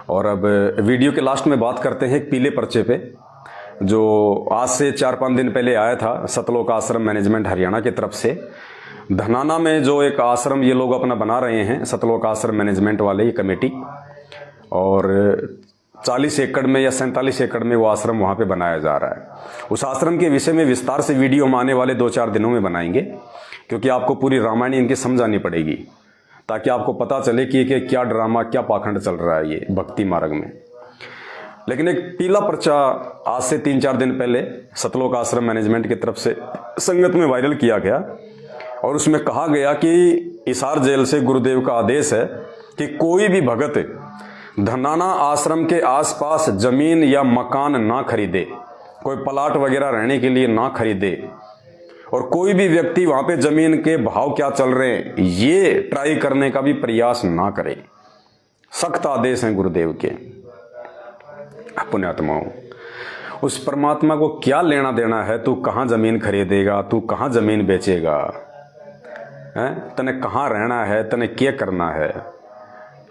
और अब वीडियो के लास्ट में बात करते हैं एक पीले पर्चे पे, जो आज से 4-5 दिन पहले आया था सतलोक आश्रम मैनेजमेंट हरियाणा की तरफ से। धनाना में जो एक आश्रम ये लोग अपना बना रहे हैं, सतलोक आश्रम मैनेजमेंट वाले, ये कमेटी, और 40 एकड़ में या 47 एकड़ में वो आश्रम वहाँ पे बनाया जा रहा है। उस आश्रम के विषय में विस्तार से वीडियो हम आने वाले 2-4 दिनों में बनाएंगे, क्योंकि आपको पूरी रामायण इनकी समझानी पड़ेगी, ताकि आपको पता चले कि क्या ड्रामा, क्या पाखंड चल रहा है ये भक्ति मार्ग में। लेकिन एक पीला पर्चा आज से 3-4 दिन पहले सतलोक आश्रम मैनेजमेंट की तरफ से संगत में वायरल किया गया, और उसमें कहा गया कि हिसार जेल से गुरुदेव का आदेश है कि कोई भी भगत धनाना आश्रम के आसपास जमीन या मकान ना खरीदे, कोई प्लाट वगैरह रहने के लिए ना खरीदे, और कोई भी व्यक्ति वहां पे जमीन के भाव क्या चल रहे हैं ये ट्राई करने का भी प्रयास ना करे। सख्त आदेश हैं गुरुदेव के। पुण्यात्माओं, उस परमात्मा को क्या लेना देना है? तू कहां जमीन खरीदेगा, तू कहां जमीन बेचेगा, तने कहां रहना है, तने क्या करना है?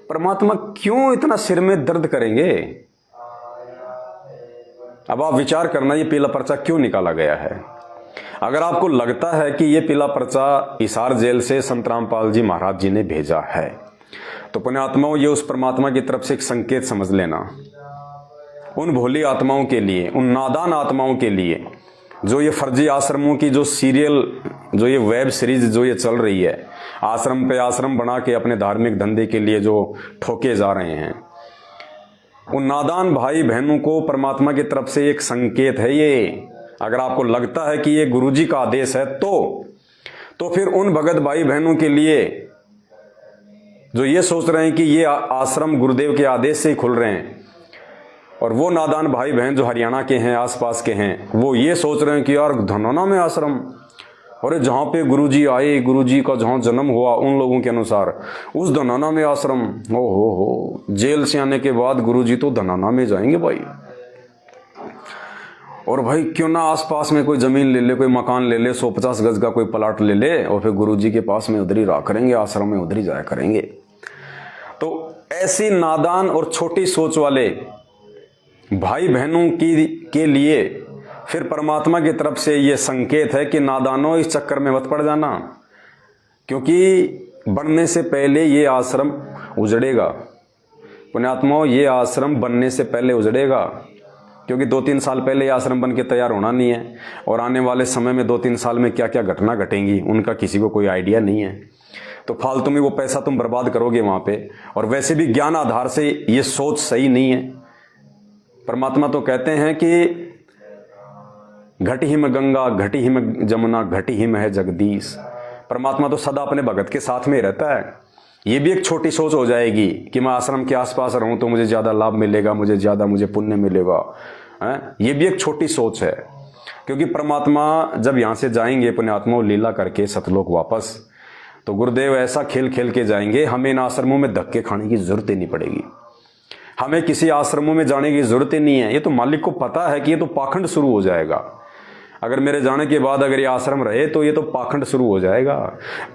परमात्मा क्यों इतना सिर में दर्द करेंगे? अब आप विचार करना, ये पीला पर्चा क्यों निकाला गया है? अगर आपको लगता है कि ये पीला पर्चा हिसार जेल से संत रामपाल जी महाराज जी ने भेजा है, तो पुण्यात्माओं ये उस परमात्मा की तरफ से एक संकेत समझ लेना। उन भोली आत्माओं के लिए, उन नादान आत्माओं के लिए, जो ये फर्जी आश्रमों की जो सीरियल, जो ये वेब सीरीज जो ये चल रही है, आश्रम पे आश्रम बना के अपने धार्मिक धंधे के लिए जो ठोके जा रहे हैं, उन नादान भाई बहनों को परमात्मा की तरफ से एक संकेत है ये। अगर आपको लगता है कि ये गुरुजी का आदेश है, तो फिर उन भगत भाई बहनों के लिए जो ये सोच रहे हैं कि ये आश्रम गुरुदेव के आदेश से ही खुल रहे हैं, और वो नादान भाई बहन जो हरियाणा के हैं, आसपास के हैं, वो ये सोच रहे हैं कि यार धनाना में आश्रम, और जहाँ पे गुरुजी आए, गुरुजी का जहाँ जन्म हुआ उन लोगों के अनुसार, उस धनाना में आश्रम, हो जेल से आने के बाद गुरुजी तो धनाना में जाएंगे भाई। और भाई क्यों ना आसपास में कोई जमीन ले ले, कोई मकान ले ले, 150 गज का कोई प्लाट ले ले, और फिर गुरुजी के पास में उधर ही रहा करेंगे, आश्रम में उधर ही जाया करेंगे। तो ऐसी नादान और छोटी सोच वाले भाई बहनों के लिए फिर परमात्मा की तरफ से ये संकेत है कि नादानों इस चक्कर में मत पड़ जाना, क्योंकि बनने से पहले ये आश्रम उजड़ेगा। पुण्यात्माओं, ये आश्रम बनने से पहले उजड़ेगा, क्योंकि 2-3 साल पहले ये आश्रम बन के तैयार होना नहीं है, और आने वाले समय में 2-3 साल में क्या क्या घटना घटेंगी उनका किसी को कोई आइडिया नहीं है। तो फालतू में वो पैसा तुम बर्बाद करोगे वहां पे, और वैसे भी ज्ञान आधार से ये सोच सही नहीं है। परमात्मा तो कहते हैं कि घट ही में गंगा, घटी ही में जमुना, घटी ही में है जगदीश। परमात्मा तो सदा अपने भगत के साथ में रहता है। ये भी एक छोटी सोच हो जाएगी कि मैं आश्रम के आसपास रहूं तो मुझे ज्यादा लाभ मिलेगा, मुझे पुण्य मिलेगा। ये भी एक छोटी सोच है, क्योंकि परमात्मा जब यहां से जाएंगे पुण्यात्मा लीला करके सतलोक वापस, तो गुरुदेव ऐसा खेल खेल के जाएंगे, हमें इन आश्रमों में धक्के खाने की जरूरत ही नहीं पड़ेगी। हमें किसी आश्रमों में जाने की जरूरत ही नहीं है। ये तो मालिक को पता है कि ये तो पाखंड शुरू हो जाएगा। अगर मेरे जाने के बाद अगर ये आश्रम रहे तो ये तो पाखंड शुरू हो जाएगा।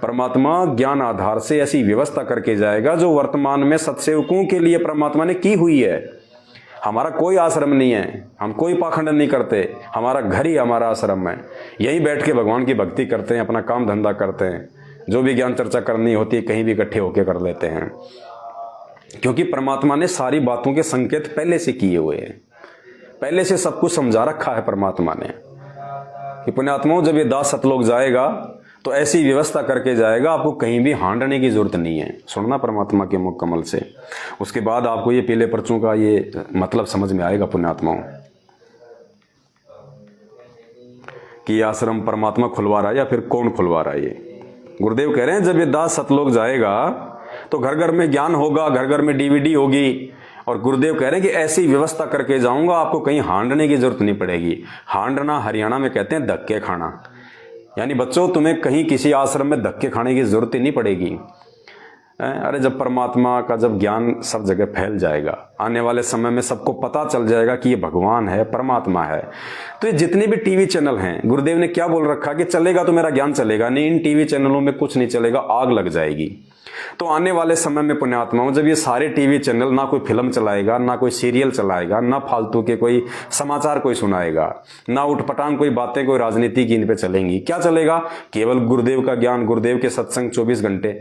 परमात्मा ज्ञान आधार से ऐसी व्यवस्था करके जाएगा जो वर्तमान में सत्सेवकों के लिए परमात्मा ने की हुई है। हमारा कोई आश्रम नहीं है, हम कोई पाखंड नहीं करते, हमारा घर ही हमारा आश्रम है। यहीं बैठ के भगवान की भक्ति करते हैं, अपना काम धंधा करते हैं, जो भी ज्ञान चर्चा करनी होती है कहीं भी इकट्ठे होकर कर लेते हैं, क्योंकि परमात्मा ने सारी बातों के संकेत पहले से किए हुए हैं, पहले से सब कुछ समझा रखा है परमात्मा ने कि पुण्यात्माओं जब ये दास सतलोक जाएगा तो ऐसी व्यवस्था करके जाएगा, आपको कहीं भी हांडने की जरूरत नहीं है। सुनना परमात्मा के मुख कमल से, उसके बाद आपको ये पीले पर्चों का ये मतलब समझ में आएगा पुण्यात्माओं कि आश्रम परमात्मा खुलवा रहा है या फिर कौन खुलवा रहा है। ये गुरुदेव कह रहे हैं जब ये दास सतलोक जाएगा तो घर घर में ज्ञान होगा, घर घर में डीवीडी होगी, और गुरुदेव कह रहे हैं कि ऐसी व्यवस्था करके जाऊंगा आपको कहीं हांडने की जरूरत नहीं पड़ेगी। हांडना हरियाणा में कहते हैं धक्के खाना, यानी बच्चों तुम्हें कहीं किसी आश्रम में धक्के खाने की जरूरत ही नहीं पड़ेगी। अरे जब परमात्मा का जब ज्ञान सब जगह फैल जाएगा, आने वाले समय में सबको पता चल जाएगा कि ये भगवान है, परमात्मा है, तो ये जितने भी टीवी चैनल हैं, गुरुदेव ने क्या बोल रखा कि चलेगा तो मेरा ज्ञान चलेगा नहीं, इन टीवी चैनलों में कुछ नहीं चलेगा, आग लग जाएगी। तो आने वाले समय में पुण्यात्माओं, जब ये सारे टीवी चैनल ना कोई फिल्म चलाएगा, ना कोई सीरियल चलाएगा, ना फालतू के कोई समाचार कोई सुनाएगा, ना उठपटांग कोई बातें कोई राजनीति की इन पे चलेंगी, क्या चलेगा? केवल गुरुदेव का ज्ञान, गुरुदेव के सत्संग 24 घंटे।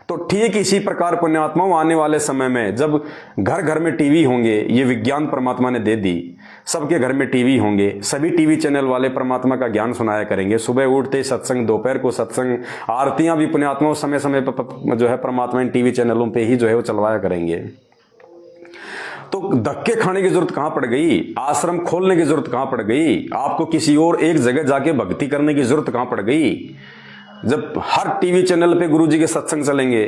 तो ठीक इसी प्रकार पुण्यात्माओं, आने वाले समय में जब घर घर में टीवी होंगे, ये विज्ञान परमात्मा ने दे दी, सबके घर में टीवी होंगे, सभी टीवी चैनल वाले परमात्मा का ज्ञान सुनाया करेंगे, सुबह उठते ही सत्संग, दोपहर को सत्संग, आरतियां भी पुण्यात्माओं समय समय पर जो है परमात्मा इन टीवी चैनलों पे ही जो है वो चलवाया करेंगे। तो धक्के खाने की जरूरत कहां पड़ गई? आश्रम खोलने की जरूरत कहां पड़ गई? आपको किसी और एक जगह जाके भक्ति करने की जरूरत कहां पड़ गई? जब हर टीवी चैनल पे गुरुजी के सत्संग चलेंगे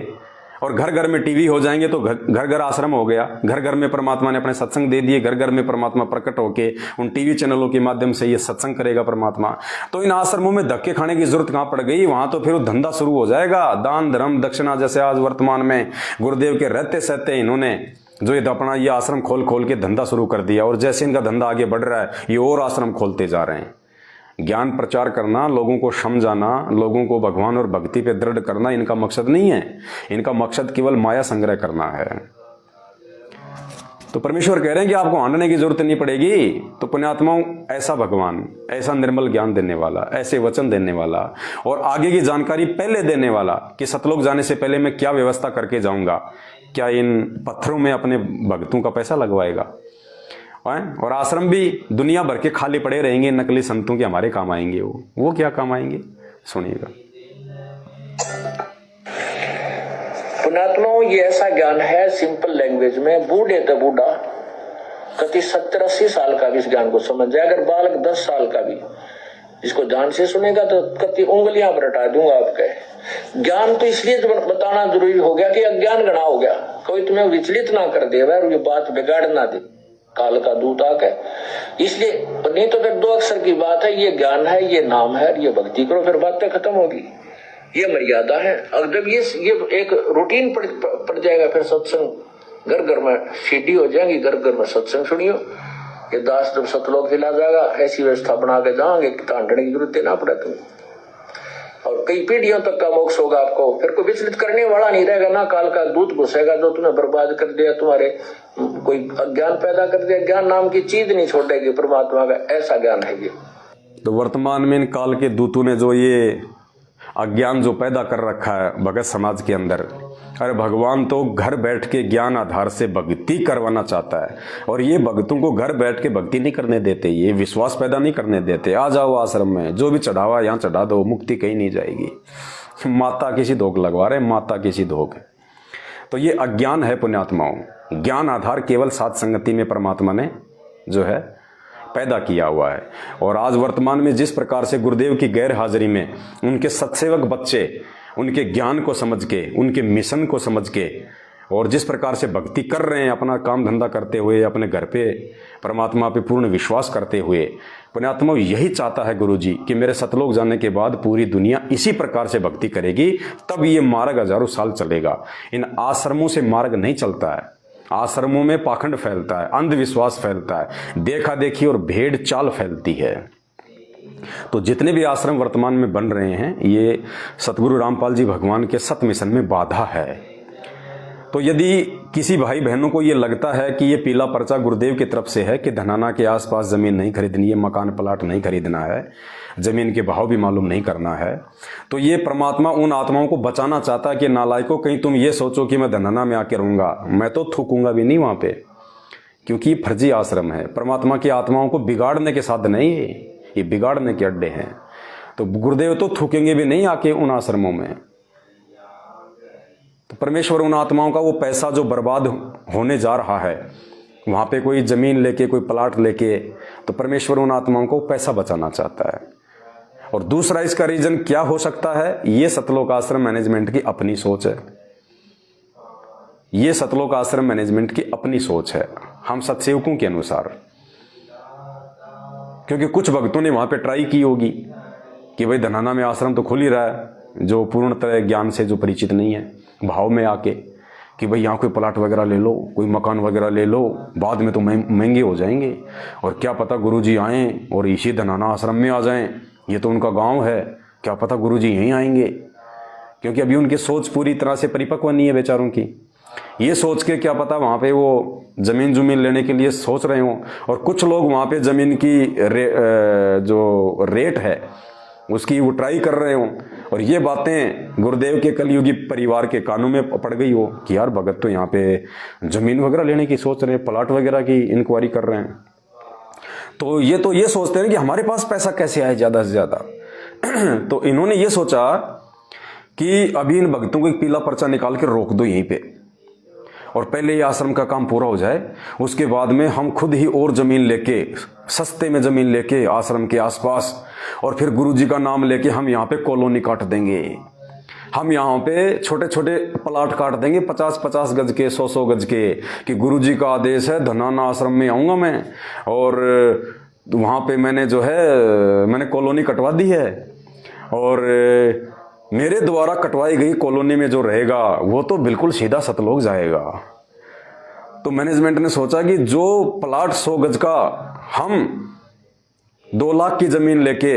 और घर घर में टीवी हो जाएंगे, तो घर घर आश्रम हो गया। घर घर में परमात्मा ने अपने सत्संग दे दिए, घर घर में परमात्मा प्रकट होके उन टीवी चैनलों के माध्यम से ये सत्संग करेगा परमात्मा। तो इन आश्रमों में धक्के खाने की जरूरत कहां पड़ गई? वहां तो फिर वो धंधा शुरू हो जाएगा, दान धर्म दक्षिणा, जैसे आज वर्तमान में गुरुदेव के रहते सहते इन्होंने जो ये अपना ये आश्रम खोल खोल के धंधा शुरू कर दिया, और जैसे इनका धंधा आगे बढ़ रहा है, ये और आश्रम खोलते जा रहे हैं। ज्ञान प्रचार करना, लोगों को समझाना, लोगों को भगवान और भक्ति पे दृढ़ करना इनका मकसद नहीं है। इनका मकसद केवल माया संग्रह करना है। तो परमेश्वर कह रहे हैं कि आपको आंदने की जरूरत नहीं पड़ेगी। तो पुण्यात्माओं, ऐसा भगवान, ऐसा निर्मल ज्ञान देने वाला, ऐसे वचन देने वाला और आगे की जानकारी पहले देने वाला कि सतलोक जाने से पहले मैं क्या व्यवस्था करके जाऊंगा, क्या इन पत्थरों में अपने भक्तों का पैसा लगवाएगा? और आश्रम भी दुनिया भर के खाली पड़े रहेंगे, नकली संतों के हमारे काम आएंगे। वो क्या काम आएंगे? सुनिएगा। पुण्यात्माओं, ये ऐसा ज्ञान है सिंपल लैंग्वेज में, बूढ़े तो बूढ़ा कति 70-80 साल का भी इस ज्ञान को समझ जाए। अगर बालक 10 साल का भी इसको ध्यान से सुनेगा तो कति उंगलियां पर हटा दूंगा आपके। ज्ञान तो इसलिए बताना जरूरी हो गया कि अज्ञान गणा हो गया, कोई तुम्हें विचलित ना कर दे और ये बात बिगाड़ ना दे, काल का दूत आके। इसलिए नहीं तो फिर 2 अक्षर की बात है, ये ज्ञान है, ये नाम है, ये भक्ति करो, फिर बातें खत्म होगी। ये मर्यादा है। और जब ये एक रूटीन पड़ जाएगा, फिर सत्संग घर घर में सीडी हो जाएंगी, घर घर में सत्संग सुनियो। ये दास जब सतलोक हिला जाएगा, ऐसी व्यवस्था बना के जाओगे कि तांडने की जरूरत ना पड़े तुम्हें, और कई पीढ़ियों तक का मोक्ष होगा आपको। फिर कोई विचलित करने वाला नहीं रहेगा ना, काल का दूत घुसेगा जो तुम्हें बर्बाद कर दिया, तुम्हारे कोई अज्ञान पैदा कर दिया। ज्ञान नाम की चीज नहीं छोड़ेगी परमात्मा का, ऐसा ज्ञान है ये। तो वर्तमान में इन काल के दूतों ने जो ये अज्ञान जो पैदा कर रखा है भगत समाज के अंदर, अरे भगवान तो घर बैठ के ज्ञान आधार से भक्ति करवाना चाहता है, और ये भक्तों को घर बैठ के भक्ति नहीं करने देते, ये विश्वास पैदा नहीं करने देते। आ जाओ आश्रम में, जो भी चढ़ावा यहाँ चढ़ा दो, मुक्ति कहीं नहीं जाएगी। माता किसी धोख लगवा रहे, माता किसी धोख। तो ये अज्ञान है पुण्यात्माओं। ज्ञान आधार केवल साध संगति में परमात्मा ने जो है पैदा किया हुआ है। और आज वर्तमान में जिस प्रकार से गुरुदेव की गैर हाजिरी में उनके सत्सेवक बच्चे उनके ज्ञान को समझ के, उनके मिशन को समझ के, और जिस प्रकार से भक्ति कर रहे हैं, अपना काम धंधा करते हुए, अपने घर पे परमात्मा पे पूर्ण विश्वास करते हुए, पुण्यात्मा यही चाहता है गुरुजी कि मेरे सतलोक जाने के बाद पूरी दुनिया इसी प्रकार से भक्ति करेगी, तब ये मार्ग हजारों साल चलेगा। इन आश्रमों से मार्ग नहीं चलता है। आश्रमों में पाखंड फैलता है, अंधविश्वास फैलता है, देखा देखी और भेड़ चाल फैलती है। तो जितने भी आश्रम वर्तमान में बन रहे हैं, ये सतगुरु रामपाल जी भगवान के सत मिशन में बाधा है। तो यदि किसी भाई बहनों को ये लगता है कि ये पीला पर्चा गुरुदेव की तरफ से है कि धनाना के आसपास जमीन नहीं खरीदनी है, मकान प्लाट नहीं खरीदना है, जमीन के भाव भी मालूम नहीं करना है, तो ये परमात्मा उन आत्माओं को बचाना चाहता है कि नालायकों, कहीं तुम ये सोचो कि मैं धनाना में आके रहूंगा, मैं तो थूकूंगा भी नहीं वहां पे, क्योंकि ये फर्जी आश्रम है। परमात्मा की आत्माओं को बिगाड़ने के साथ नहीं, ये बिगाड़ने के अड्डे हैं। तो गुरुदेव तो थूकेंगे भी नहीं आके उन आश्रमों में। तो परमेश्वर उन आत्माओं का वो पैसा जो बर्बाद होने जा रहा है, वहां पे कोई जमीन लेके, कोई प्लाट लेके, तो परमेश्वर उन आत्माओं को पैसा बचाना चाहता है। और दूसरा इसका रीजन क्या हो सकता है? ये सतलोक आश्रम मैनेजमेंट की अपनी सोच है। ये सतलोक आश्रम मैनेजमेंट की अपनी सोच है, हम सत्सेवकों के अनुसार। क्योंकि कुछ भक्तों ने वहां पे ट्राई की होगी कि भाई धनाना में आश्रम तो खुल ही रहा है, जो पूर्णतः ज्ञान से जो परिचित नहीं है, भाव में आके कि भाई यहाँ कोई प्लाट वगैरह ले लो, कोई मकान वगैरह ले लो, बाद में तो महंगे हो जाएंगे, और क्या पता गुरुजी आए और इसी धनाना आश्रम में आ जाएं, ये तो उनका गांव है, क्या पता गुरुजी यहीं आएंगे, क्योंकि अभी उनकी सोच पूरी तरह से परिपक्व नहीं है बेचारों की। ये सोच के क्या पता वहाँ पे वो जमीन लेने के लिए सोच रहे हों, और कुछ लोग वहाँ पे जमीन की जो रेट है उसकी वो ट्राई कर रहे हों, और ये बातें गुरुदेव के कलयुगी परिवार के कानों में पड़ गई हो कि यार भगत तो यहाँ पे जमीन वगैरह लेने की सोच रहे हैं, प्लाट वगैरह की इंक्वायरी कर रहे हैं। तो ये सोचते हैं कि हमारे पास पैसा कैसे आए ज़्यादा से ज़्यादा। तो इन्होंने ये सोचा कि अभी इन भक्तों को एक पीला पर्चा निकाल के रोक दो यहीं पे, और पहले ये आश्रम का काम पूरा हो जाए, उसके बाद में हम खुद ही और जमीन लेके, सस्ते में जमीन लेके आश्रम के आसपास, और फिर गुरुजी का नाम लेके हम यहाँ पे कॉलोनी काट देंगे। हम यहाँ पे छोटे छोटे प्लाट काट देंगे 50-50 गज के, 100-100 गज के, कि गुरुजी का आदेश है धनाना आश्रम में आऊँगा मैं, और वहाँ पे मैंने कॉलोनी कटवा दी है, और मेरे द्वारा कटवाई गई कॉलोनी में जो रहेगा वो तो बिल्कुल सीधा सतलोक जाएगा। तो मैनेजमेंट ने सोचा कि जो प्लाट 100 गज का हम 2 लाख की जमीन लेके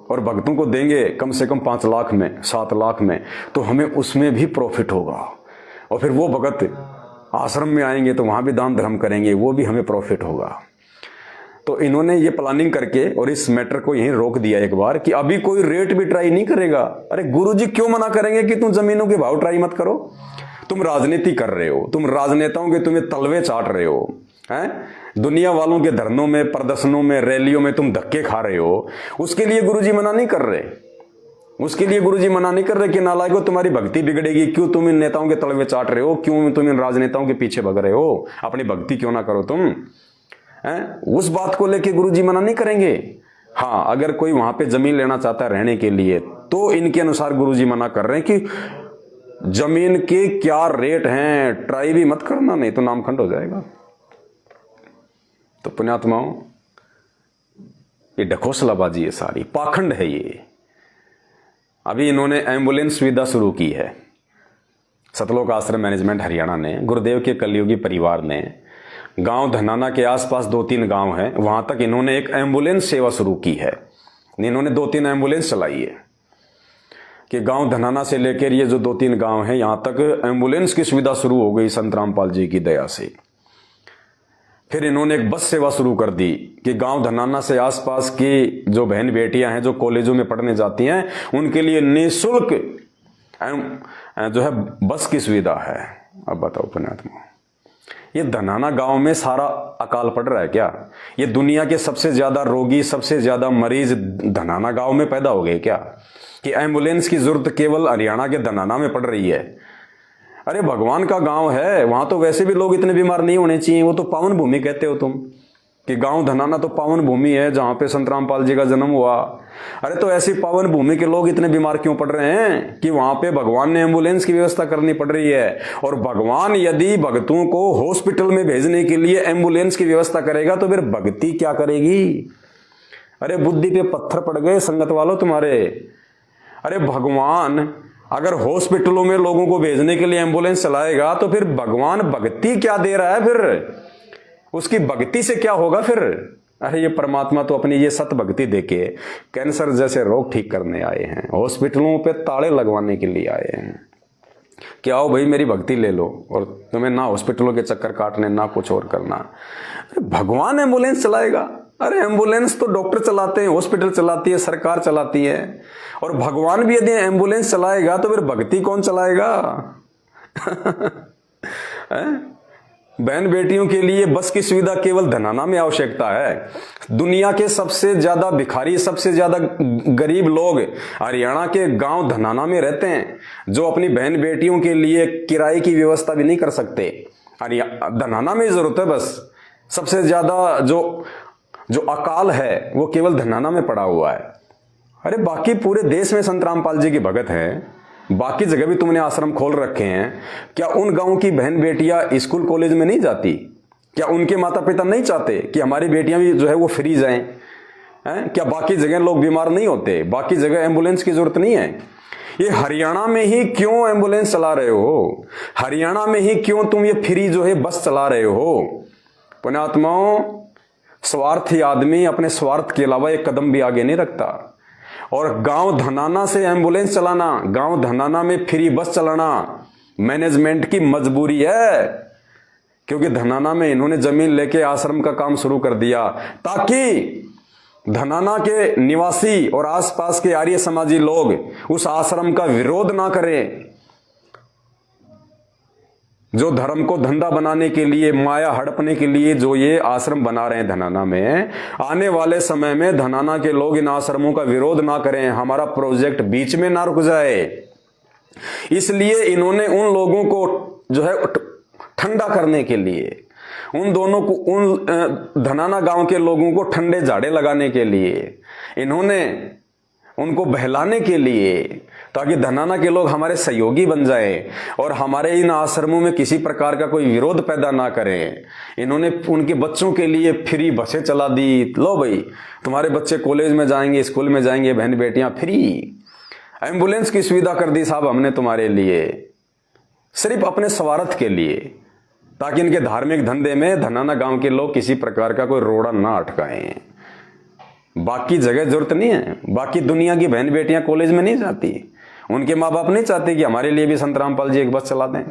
और भक्तों को देंगे कम से कम 5 लाख में, 7 लाख में, तो हमें उसमें भी प्रॉफिट होगा, और फिर वो भगत आश्रम में आएंगे तो वहां भी दान धर्म करेंगे, वो भी हमें प्रॉफिट होगा। तो इन्होंने ये प्लानिंग करके और इस मैटर को यहीं रोक दिया एक बार कि अभी कोई रेट भी ट्राई नहीं करेगा। अरे गुरुजी क्यों मना करेंगे कि तुम जमीनों के भाव ट्राई मत करो? तुम राजनीति कर रहे हो, तुम राजनेताओं के तुम्हें तलवे चाट रहे हो, हैं? दुनिया वालों के धरनों में, प्रदर्शनों में, रैलियों में तुम धक्के खा रहे हो। उसके लिए गुरुजी मना नहीं कर रहे, उसके लिए गुरुजी मना नहीं कर रहे कि नालायकों तुम्हारी भक्ति बिगड़ेगी, क्यों तुम इन नेताओं के तलवे चाट रहे हो, क्यों तुम इन राजनेताओं के पीछे भग रहे हो, अपनी भक्ति क्यों ना करो तुम, हैं? उस बात को लेके गुरुजी मना नहीं करेंगे। हाँ, अगर कोई वहां पे जमीन लेना चाहता है रहने के लिए तो इनके अनुसार गुरुजी मना कर रहे हैं कि जमीन के क्या रेट हैं, ट्राई भी मत करना, नहीं तो नामखंड हो जाएगा। तो पुण्यात्माओं, ये ढकोसलाबाजी है, सारी पाखंड है ये। अभी इन्होंने एम्बुलेंस सुविधा शुरू की है, सतलोक आश्रम मैनेजमेंट हरियाणा ने, गुरुदेव के कलयुगी परिवार ने। गांव धनाना के आसपास 2-3 गांव हैं, वहां तक इन्होंने एक एम्बुलेंस सेवा शुरू की है। इन्होंने 2-3 एम्बुलेंस चलाई है कि गांव धनाना से लेकर ये जो 2-3 गांव हैं यहां तक एम्बुलेंस की सुविधा शुरू हो गई संत रामपाल जी की दया से। फिर इन्होंने एक बस सेवा शुरू कर दी कि गांव धनाना से आसपास की जो बहन बेटियां हैं जो कॉलेजों में पढ़ने जाती हैं उनके लिए निःशुल्क जो है बस की सुविधा है। अब बताओ पुण्यात्मा, ये धनाना गांव में सारा अकाल पड़ रहा है क्या? ये दुनिया के सबसे ज्यादा रोगी, सबसे ज्यादा मरीज धनाना गांव में पैदा हो गए क्या कि एम्बुलेंस की जरूरत केवल हरियाणा के धनाना में पड़ रही है? अरे भगवान का गांव है, वहां तो वैसे भी लोग इतने बीमार नहीं होने चाहिए। वो तो पावन भूमि कहते हो तुम कि गांव धनाना तो पावन भूमि है जहां पे संत रामपाल जी का जन्म हुआ। अरे तो ऐसी पावन भूमि के लोग इतने बीमार क्यों पड़ रहे हैं कि वहां पे भगवान ने एम्बुलेंस की व्यवस्था करनी पड़ रही है? और भगवान यदि भक्तों को हॉस्पिटल में भेजने के लिए एम्बुलेंस की व्यवस्था करेगा तो फिर भक्ति क्या करेगी? अरे बुद्धि पे पत्थर पड़ गए संगत वालों तुम्हारे। अरे भगवान अगर हॉस्पिटलों में लोगों को भेजने के लिए एम्बुलेंस चलाएगा तो फिर भगवान भक्ति क्या दे रहा है? फिर उसकी भक्ति से क्या होगा फिर? अरे ये परमात्मा तो अपनी ये सत भक्ति देके कैंसर जैसे रोग ठीक करने आए हैं, हॉस्पिटलों पे ताले लगवाने के लिए आए हैं। कि आओ भाई मेरी भक्ति ले लो और तुम्हें ना हॉस्पिटलों के चक्कर काटने ना कुछ और करना। भगवान एम्बुलेंस चलाएगा? अरे एम्बुलेंस तो डॉक्टर चलाते हैं, हॉस्पिटल चलाती है, सरकार चलाती है। और भगवान भी यदि एम्बुलेंस चलाएगा तो फिर भक्ति कौन चलाएगा? बहन बेटियों के लिए बस की सुविधा केवल धनाना में आवश्यकता है। दुनिया के सबसे ज्यादा भिखारी, सबसे ज्यादा गरीब लोग हरियाणा के गांव धनाना में रहते हैं, जो अपनी बहन बेटियों के लिए किराए की व्यवस्था भी नहीं कर सकते। धनाना में जरूरत है बस। सबसे ज्यादा जो अकाल है वो केवल धनाना में पड़ा हुआ है। अरे बाकी पूरे देश में संत रामपाल जी की भगत है, बाकी जगह भी तुमने आश्रम खोल रखे हैं। क्या उन गांव की बहन बेटियां स्कूल कॉलेज में नहीं जाती? क्या उनके माता पिता नहीं चाहते कि हमारी बेटियां भी जो है वो फ्री जाएं? क्या बाकी जगह लोग बीमार नहीं होते? बाकी जगह एम्बुलेंस की जरूरत नहीं है? ये हरियाणा में ही क्यों एम्बुलेंस चला रहे हो? हरियाणा में ही क्यों तुम ये फ्री जो है बस चला रहे हो? पुण्यात्माओं, स्वार्थी आदमी अपने स्वार्थ के अलावा एक कदम भी आगे नहीं रखता। और गांव धनाना से एम्बुलेंस चलाना, गांव धनाना में फ्री बस चलाना मैनेजमेंट की मजबूरी है, क्योंकि धनाना में इन्होंने जमीन लेके आश्रम का काम शुरू कर दिया ताकि धनाना के निवासी और आसपास के आर्य समाजी लोग उस आश्रम का विरोध ना करें। जो धर्म को धंधा बनाने के लिए, माया हड़पने के लिए जो ये आश्रम बना रहे हैं धनाना में, आने वाले समय में धनाना के लोग इन आश्रमों का विरोध ना करें, हमारा प्रोजेक्ट बीच में ना रुक जाए। इसलिए इन्होंने उन लोगों को जो है ठंडा करने के लिए, उन दोनों को, उन धनाना गांव के लोगों को ठंडे झाड़े लगाने के लिए, इन्होंने उनको बहलाने के लिए, ताकि धनाना के लोग हमारे सहयोगी बन जाएं और हमारे इन आश्रमों में किसी प्रकार का कोई विरोध पैदा ना करें। इन्होंने उनके बच्चों के लिए फ्री बसें चला दी। लो भाई, तुम्हारे बच्चे कॉलेज में जाएंगे, स्कूल में जाएंगे, बहन बेटियां फ्री। एम्बुलेंस की सुविधा कर दी साहब हमने तुम्हारे लिए, सिर्फ अपने स्वार्थ के लिए, ताकि इनके धार्मिक धंधे में धनाना गांव के लोग किसी प्रकार का कोई रोड़ा ना अटकाएं। बाकी जगह जरूरत नहीं है, बाकी दुनिया की बहन बेटियां कॉलेज में नहीं जाती, उनके माँ बाप नहीं चाहते कि हमारे लिए भी संत रामपाल जी एक बस चला दें।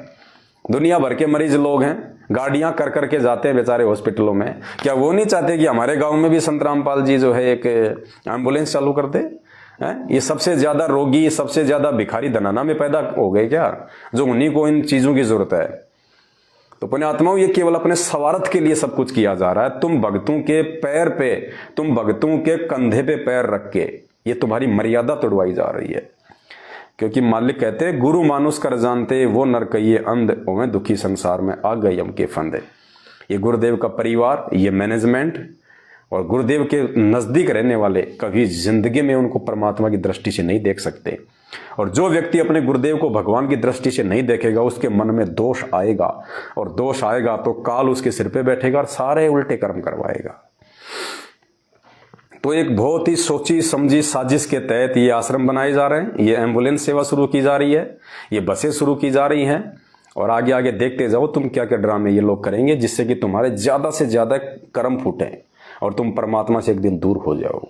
दुनिया भर के मरीज लोग हैं, गाड़ियां कर करके जाते हैं बेचारे हॉस्पिटलों में, क्या वो नहीं चाहते कि हमारे गांव में भी संत रामपाल जी जो है एक एम्बुलेंस चालू कर दे? ये सबसे ज्यादा रोगी, सबसे ज्यादा भिखारी धनाना में पैदा हो गए क्या, जो उन्हीं को इन चीजों की जरूरत है? तो पुण्यात्माओं, ये केवल अपने स्वार्थ के लिए सब कुछ किया जा रहा है। तुम भक्तों के पैर पे, तुम भक्तों के कंधे पे पैर रख के ये तुम्हारी मर्यादा तोड़वाई जा रही है। क्योंकि मालिक कहते हैं, गुरु मानुष कर जानते वो नर कहिए अंध, ओवें दुखी संसार में आ गए यम के फंदे। ये गुरुदेव का परिवार, ये मैनेजमेंट और गुरुदेव के नजदीक रहने वाले कभी जिंदगी में उनको परमात्मा की दृष्टि से नहीं देख सकते। और जो व्यक्ति अपने गुरुदेव को भगवान की दृष्टि से नहीं देखेगा, उसके मन में दोष आएगा, और दोष आएगा तो काल उसके सिर पे बैठेगा और सारे उल्टे कर्म करवाएगा। तो एक बहुत ही सोची समझी साजिश के तहत ये आश्रम बनाए जा रहे हैं, ये एम्बुलेंस सेवा शुरू की जा रही है, ये बसें शुरू की जा रही हैं, और आगे आगे देखते जाओ तुम क्या क्या ड्रामे ये लोग करेंगे, जिससे कि तुम्हारे ज्यादा से ज्यादा कर्म फूटें और तुम परमात्मा से एक दिन दूर हो जाओ।